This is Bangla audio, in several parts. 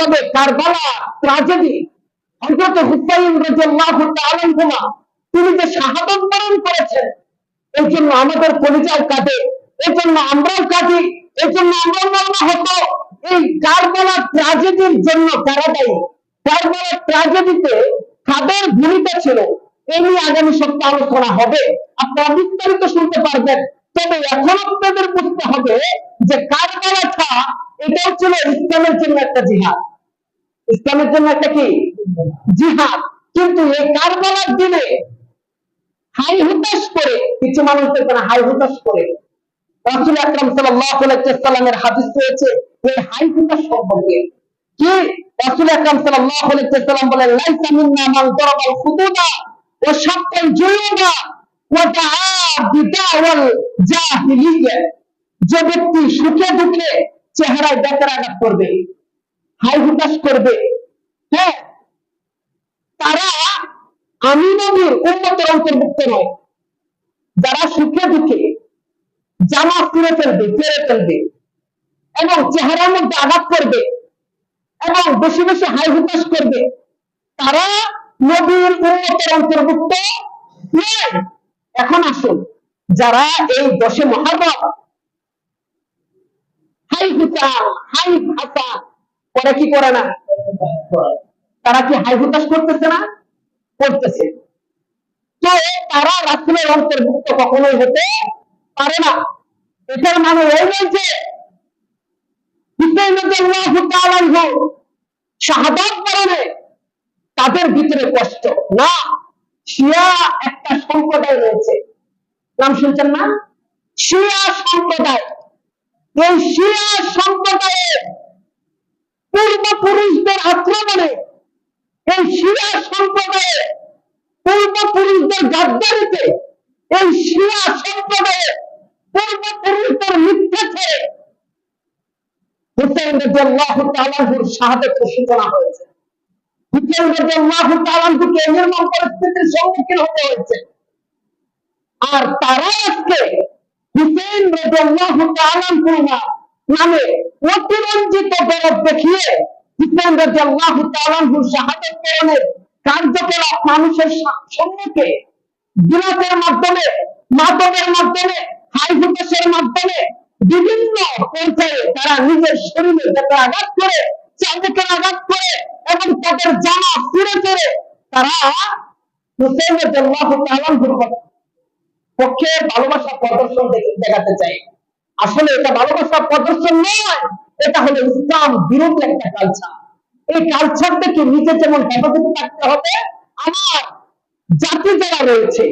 তবে কারবালা ট্র্যাজেডি, হযরত হুসাইন রাদিয়াল্লাহু তাআলা আনহুমা তিনি যে শাহাদাত বরণ করেছেন, এই জন্য আমাদের কলিজাও কাঁদে, এই জন্য আমরাও কাঁদি, এই জন্য আমরাও মর্মাহত। এই কারবালা ট্র্যাজেডির জন্য কারা দায়ী? কারবালা ট্র্যাজেডিতে কাদের ভূমিকা ছিল, এই নিয়ে আগামী সপ্তাহে আলোচনা হবে, আপনারা বিস্তারিত শুনতে পারবেন। তবে এখন আপনাদের বুঝতে হবে যে কারবালাটা এটাও ছিল ইসলামের জন্য একটা জিহাদ, ইসলামের জন্য একটা কি জিহাদ। কিন্তু এই কারবালার দিনে হাই হুতাশ করে কিছু মানুষ দেখবেন, হাই হুতাশ করে রাসূল আকরাম সাল্লাল্লাহু আলাইহি ওয়াসাল্লামের হাদিস রয়েছে এই হাই হুতাশ সম্পর্কে। কি রাসূল আকরাম সাল্লাল্লাহু আলাইহি ওয়াসাল্লাম বলেন, লাইসা মিন্না মান দারাবাল খুদুদা ওয়া শাক্কাল জুয়ুবা ওয়া দাআ বিদাওয়াল জাহিলিয়্যা। যে ব্যক্তি সুখে দুঃখে চেহারায় বেকার আঘাত করবে, হাই হুতাশ করবে, হ্যাঁ, তারা আমি নবীর উম্মতের অন্তর্ভুক্ত নয়। যারা সুখে দুঃখে জামা ছিঁড়ে ফেলবে, ছেড়ে ফেলবে এবং চেহারার মধ্যে আঘাত করবে এবং বেশি বেশি হাই হুতাশ করবে, তারা নবীর উম্মতের অন্তর্ভুক্ত নয়। এখন আসুন, যারা এই 10 মুহররম হাই হুতাশ হাই ভাষা করে কি করে না, তারা কি হাই হুতাশ করতেছে না? করতেছে। তো তারা রাসূলের অন্তর্ভুক্ত কখনোই হতে পারে না। এটার মানে এই নয় যে হুসাইন রাদিয়াল্লাহু তাআলা আনহু শাহাদাত বরণে তাদের ভিতরে কষ্ট না। শিয়া একটা সম্প্রদায় রয়েছে, নাম শুনছেন না? শিয়া সম্প্রদায়। এই শিয়া সম্প্রদায়ের পূর্বপুরুষদের আক্রমণে, এই শিয়া সম্প্রদায়ের পূর্বপুরুষদের গাদ্দারিতে, এই শিয়া সম্প্রদায়ের পূর্বপুরুষদের মিথ্যাচারে হুসাইন রাদিয়াল্লাহু তাআলা আনহুর শাহাদাতের সূচনা হয়েছে। হুসাইন রাদিয়াল্লাহু তাআলা আনহুকে নির্মম পরিস্থিতির সম্মুখীন হতে হয়েছে। আর তারা আজকে হুসাইন রাদিয়াল্লাহু তাআলা আনহু নামে অতিরঞ্জিত গৌরব দেখিয়ে হুসাইন রাদিয়াল্লাহু তাআলা আনহুর শাহাদাত বরণের কার্যকলাপ মানুষের সম্মুখে বিনাশের মাধ্যমে, মাদকের মাধ্যমে, হাই হুতাশের মাধ্যমে বিভিন্ন পর্যায়ে তারা নিজের শরীরে যাতে আঘাত করে, চাবুকের আঘাত করে এবং তাদের জামা ছিঁড়ে ফেলে তারা হুসাইন রাদিয়াল্লাহু তাআলা আনহুর পক্ষে ভালোবাসা প্রদর্শন দেখাতে চায়। আসলে এটা ভালোবাসা প্রদর্শন নয়, এটা হলো ইসলাম বিরোধী একটা কালচার। এই কালচার থেকে নিজে যেমন হেফাজতে থাকতে হবে, আমার জাতি যারা রয়েছে,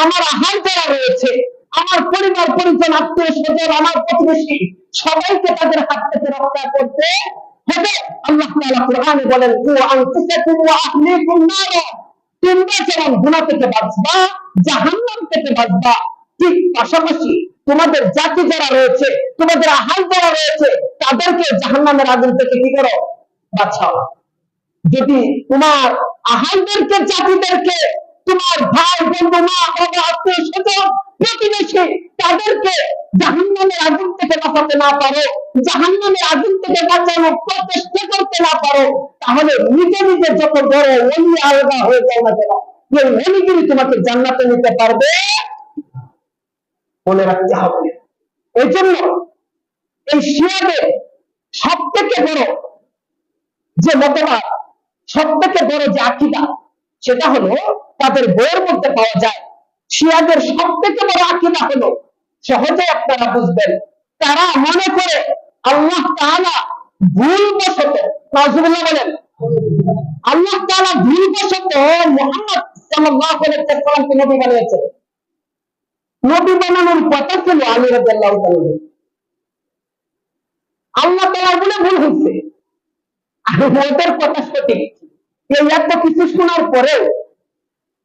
আমার আহার যারা রয়েছে, আমার পরিবার পরিজন, আত্মীয় স্বজন, আমার প্রতিবেশী, সবাইকে তাদের হাত থেকে রক্ষা করতে হবে। আল্লাহ তাআলা কোরআনে বলেন, কু আনফুসাকুম ওয়া আহলিকুম নার, তোমরা যেমন গুনাহ থেকে বাঁচবা, জাহান্নাম থেকে বাঁচবা, ঠিক পাশাপাশি তোমাদের জাতি যারা রয়েছে, তোমাদের আহার যারা রয়েছে, তাদেরকে জাহান্নামের আগুন থেকে কি করো, বাঁচাও। যদি তোমার আহারদেরকে, জাতিদেরকে, তোমার ভাই বন্ধু, মা বাবা, আত্মীয় স্বজন, প্রতিবেশী, তাদেরকে জাহান্নামের আগুন থেকে বাঁচাতে না পারো, জাহান্নামের আগুন থেকে বাঁচানোর প্রচেষ্টা করতে না পারো, তাহলে নিজে নিজে যত বড় ওলি আলাদা হয়ে যাও না কেন, এই ওলিগিরি তোমাকে জান্নাতে নিতে পারবে, মনে রাখতে হবে। এই জন্য এই শিয়াদের সব থেকে বড় যে মতবাদ, সব থেকে বড় যে আকীদা, সেটা হলো তাদের বইয়ের মধ্যে পাওয়া যায়। শিয়াদের সব থেকে বড় আকীদা হলো, সহজে আপনারা বুঝবেন, তারা মনে করে আল্লাহ তাআলা ভুলবশত, নাউজুবিল্লাহ বলেন, আল্লাহ তাআলা ভুলবশত মুহাম্মদ সাল্লাল্লাহু আলাইহি ওয়াসাল্লামকে নবী বানিয়েছেন। নবী বানানোর কথা ছিল আলী রাদিয়াল্লাহু তাআলা, আল্লাহ তাআলা বলে ভুল হয়েছে। আর ওদের কথা সঠিক। এই এত কিছু শোনার পরেও,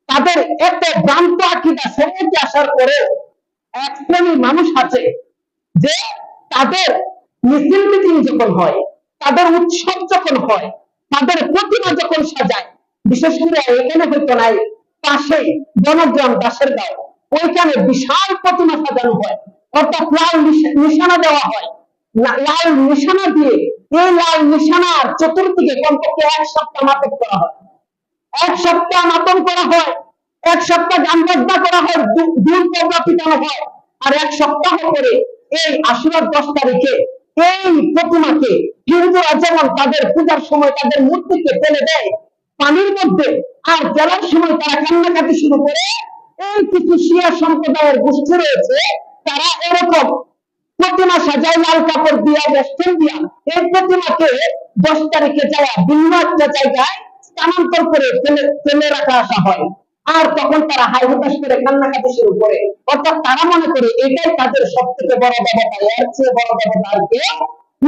তাদের এত ভ্রান্ত আকীদা সম্মুখে আসার পরেও এক শ্রেণীর মানুষ আছে যে তাদের মিছিল মিটিং যখন হয়, তাদের উৎসব যখন হয়, তাদের প্রতিমা যখন সাজায়, বিশেষ করে এখানে হয়তো নাই, পাশেই বনগ্রাম দাসের গাঁও, ওইখানে বিশাল প্রতিমা সাজানো হয়, অর্থাৎ লাল নিশানা দেওয়া হয়, লাল নিশানা দিয়ে এই লাল নিশানার চতুর্দিকে কমপক্ষে 1 সপ্তাহ মাতম করা হয়, 1 সপ্তাহ মাতম করা হয়, 1 সপ্তাহ গান বাজনা করা হয়, দুল কবরা পিটানো হয়। আর 1 সপ্তাহ পরে এই আশুরার 10 তারিখে এই প্রতিমাকে হিন্দুরা যেমন তাদের পূজার সময় তাদের মূর্তিকে ফেলে দেয় পানির মধ্যে, আর জেলার সময় তারা কান্নাকাটি শুরু করে, এই কিছু শিয়া সম্প্রদায়ের গোষ্ঠী রয়েছে, তারা এরকম প্রতিমা সাজায় লাল কাপড় দিয়া বেষ্টন দিয়া এই প্রতিমাকে 10 তারিখে যাওয়া ভিন্ন একটা জায়গায় স্থানান্তর করে ফেলে রাখা আসা হয়। আর তখন তারা হাই হতাশ করে কান্নাকাটি শুরু করে, অর্থাৎ তারা মনে করে এটাই তাদের সব থেকে বড় দেবতা, এর চেয়ে বড় দেবতা আর কেউ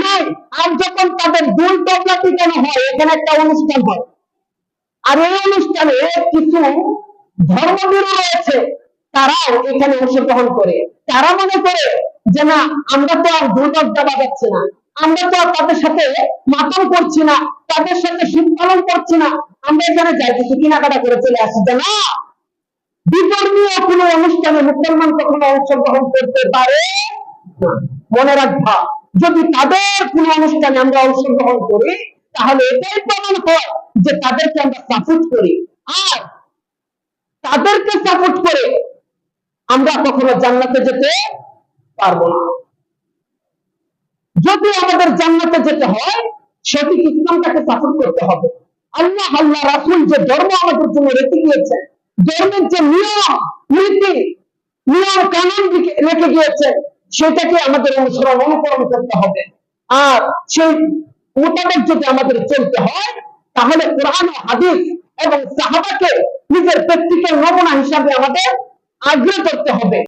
নাই। আর যখন তাদের দুল তবলা পিটানো হয়, এখানে একটা অনুষ্ঠান হয়, আর এই অনুষ্ঠানে কিছু ধর্মগুরু রয়েছে, তারাও এখানে অংশগ্রহণ করে। তারা মনে করে যে না, আমরা তো আর দুর্গা বাজাচ্ছি না, আমরা তো আর তাদের সাথে মাতম করছি না, তাদের সাথে শীত পালন করছি না, আমরা এখানে যাই কিছু কেনাকাটা করে চলে আসি। যে না, বিধর্মীয় কোনো অনুষ্ঠানে মুসলমান কখনো অংশগ্রহণ করতে পারে না। মনে রাখবা, যদি তাদের কোনো অনুষ্ঠানে আমরা অংশগ্রহণ করি, তাহলে এটাই প্রমাণ হয় যে তাদেরকে আমরা সাপোর্ট করি। আর তাদেরকে সাপোর্ট করে আমরা কখনো জান্নাতে যেতে পারবো না। যদি আমাদের জান্নাতে যেতে হয়, সঠিক ইসলামটাকে সাপোর্ট করতে হবে। আল্লাহ রাসূল যে ধর্ম আমাদের জন্য রেখে গিয়েছেন, ধর্মের যে নিয়ম নীতি নিয়ম কানুন রেখে গিয়েছেন, সেটাকে আমাদের অনুকরণ করতে হবে। আর সেই মোতাবেক যদি আমাদের চলতে হয়, তাহলে কোরআন ও হাদিস এবং সাহাবাকে নিজের প্র্যাকটিক্যাল নমুনা হিসাবে আমাদের আগ্রহ করতে হবে।